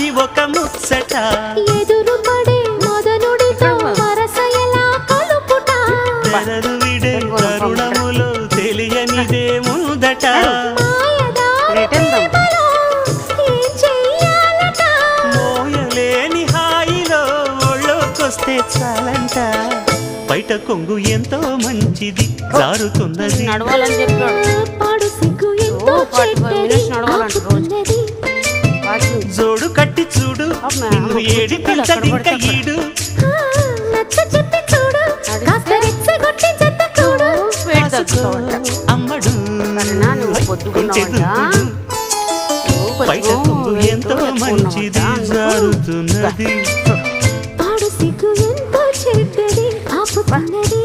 అది ఒక ముచ్చట ఎదురు పడే మదనుడితో వరసయలా కలుపుట తెరలు విడే తరుణములో తెలియనిదే ముందట మోయలేని హాయిలో ఒళ్ళోకొస్తే చాలంట బయట కొంగు ఎంతో మంచిది జారుతున్నది నడవాలని చెప్పాడు పాడు సిగ్గు ఎంతో చెడ్డది ఆపుతున్నది జోడు కట్టి చూడు నిన్ను ఏడిపించదింక ఈడు నచ్చ చెప్పి చూడు కాస్త రెచ్చగొట్టి జత చూడు అమ్మడు బయట కొంగు ఎంతో మంచిది జారుతున్నది పాడు సిగ్గు ఎంతో చెడ్డది ఆపుతున్నది